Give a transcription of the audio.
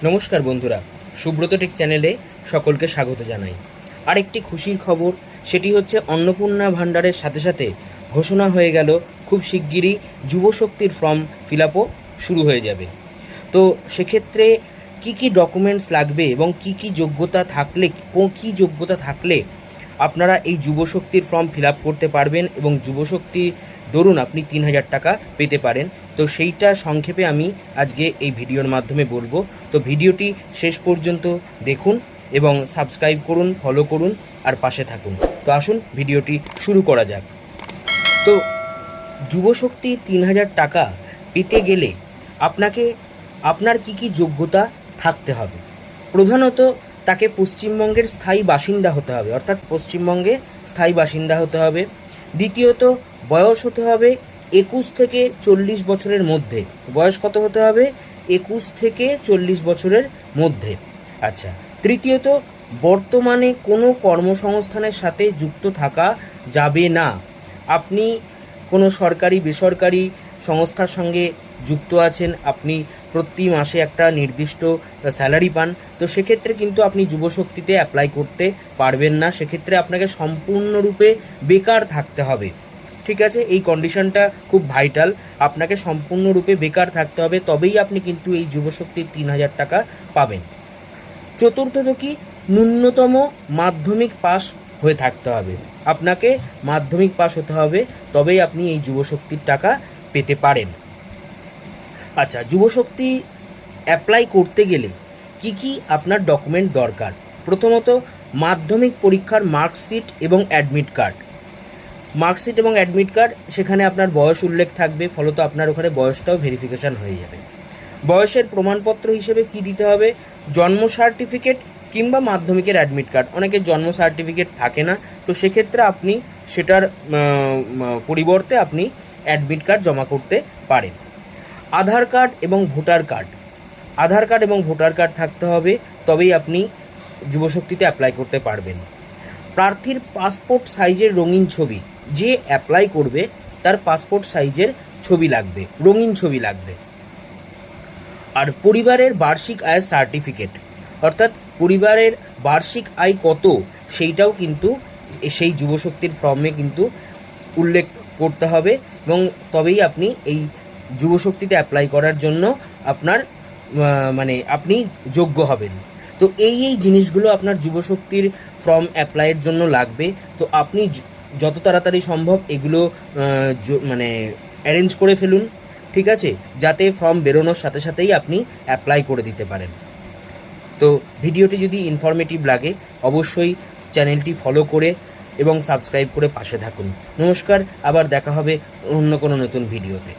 নমস্কার বন্ধুরা, সুব্রত টেক চ্যানেলে সকলকে স্বাগত জানাই। আরেকটি খুশির খবর, সেটি হচ্ছে অন্নপূর্ণা ভাণ্ডারের সাথে সাথে ঘোষণা হয়ে গেল খুব শিগগিরই যুবশক্তির ফর্ম ফিল আপও শুরু হয়ে যাবে। তো সেক্ষেত্রে কি ডকুমেন্টস লাগবে এবং কি যোগ্যতা থাকলে আপনারা এই যুবশক্তির ফর্ম ফিল আপ করতে পারবেন এবং যুবশক্তি দরুন আপনি ৩,০০০ টাকা পেতে পারেন। তো সেইটা সংক্ষেপে আমি আজকে এই ভিডিওর মাধ্যমে বলবো। তো ভিডিওটি শেষ পর্যন্ত দেখুন এবং সাবস্ক্রাইব করুন, ফলো করুন আর পাশে থাকুন। তো আসুন ভিডিওটি শুরু করা যাক। তো যুবশক্তির ৩,০০০ টাকা পেতে গেলে আপনার কি যোগ্যতা থাকতে হবে। প্রধানত তাকে পশ্চিমবঙ্গের স্থায়ী বাসিন্দা হতে হবে, অর্থাৎ পশ্চিমবঙ্গে স্থায়ী বাসিন্দা হতে হবে। দ্বিতীয়ত বয়স হতে হবে ২১ থেকে ৪০ বছরের মধ্যে। বয়স কত হতে হবে? ২১ থেকে ৪০ বছরের মধ্যে। আচ্ছা, তৃতীয়ত বর্তমানে কোনো কর্মসংস্থানের সাথে যুক্ত থাকা যাবে না। আপনি কোনো সরকারি বেসরকারি সংস্থার সঙ্গে যুক্ত আছেন, আপনি প্রতি মাসে একটা নির্দিষ্ট স্যালারি পান, তো সেক্ষেত্রে কিন্তু আপনি যুবশক্তিতে অ্যাপ্লাই করতে পারবেন না। সেক্ষেত্রে আপনাকে সম্পূর্ণরূপে বেকার থাকতে হবে। ঠিক আছে, এই কন্ডিশনটা খুব ভাইটাল। আপনাকে সম্পূর্ণরূপে বেকার থাকতে হবে, তবেই আপনি কিন্তু এই যুবশক্তির ৩,০০০ টাকা পাবেন। চতুর্থত কি, ন্যূনতম মাধ্যমিক পাস হয়ে থাকতে হবে। আপনাকে মাধ্যমিক পাস হতে হবে, তবেই আপনি এই যুবশক্তির টাকা পেতে পারেন। আচ্ছা, যুবশক্তি অ্যাপ্লাই করতে গেলে কি আপনার ডকুমেন্ট দরকার? প্রথমত মাধ্যমিক পরীক্ষার মার্কশিট এবং অ্যাডমিট কার্ড। মার্কশিট এবং অ্যাডমিট কার্ড, সেখানে আপনার বয়স উল্লেখ থাকবে, ফলত আপনার ওখানে বয়সটাও ভেরিফিকেশান হয়ে যাবে। বয়সের প্রমাণপত্র হিসেবে কি দিতে হবে? জন্ম সার্টিফিকেট কিংবা মাধ্যমিকের অ্যাডমিট কার্ড। অনেকের জন্ম সার্টিফিকেট থাকে না, তো সেক্ষেত্রে আপনি সেটার পরিবর্তে আপনি অ্যাডমিট কার্ড জমা করতে পারেন। আধার কার্ড এবং ভোটার কার্ড থাকতে হবে, তবেই আপনি যুবশক্তিতে অ্যাপ্লাই করতে পারবেন। প্রার্থীর পাসপোর্ট সাইজের রঙিন ছবি, যে অ্যাপ্লাই করবে তার পাসপোর্ট সাইজের ছবি লাগবে, রঙিন ছবি লাগবে। আর পরিবারের বার্ষিক আয়ের সার্টিফিকেট, অর্থাৎ পরিবারের বার্ষিক আয় কত সেইটাও কিন্তু সেই যুবশক্তির ফর্মে কিন্তু উল্লেখ করতে হবে, এবং তবেই আপনি এই যুবশক্তিতে অ্যাপ্লাই করার জন্য আপনি যোগ্য হবেন। তো এই জিনিসগুলো আপনার যুবশক্তির ফর্ম অ্যাপ্লাইয়ের জন্য লাগবে। তো আপনি যত তাড়াতাড়ি সম্ভব এগুলো অ্যারেঞ্জ করে ফেলুন, ঠিক আছে, যাতে ফর্ম বেরোনোর সাথে সাথেই আপনি অ্যাপ্লাই করে দিতে পারেন। তো ভিডিওটি যদি ইনফরমেটিভ লাগে অবশ্যই চ্যানেলটি ফলো করে এবং সাবস্ক্রাইব করে পাশে থাকুন। নমস্কার, আবার দেখা হবে অন্য কোনো নতুন ভিডিওতে।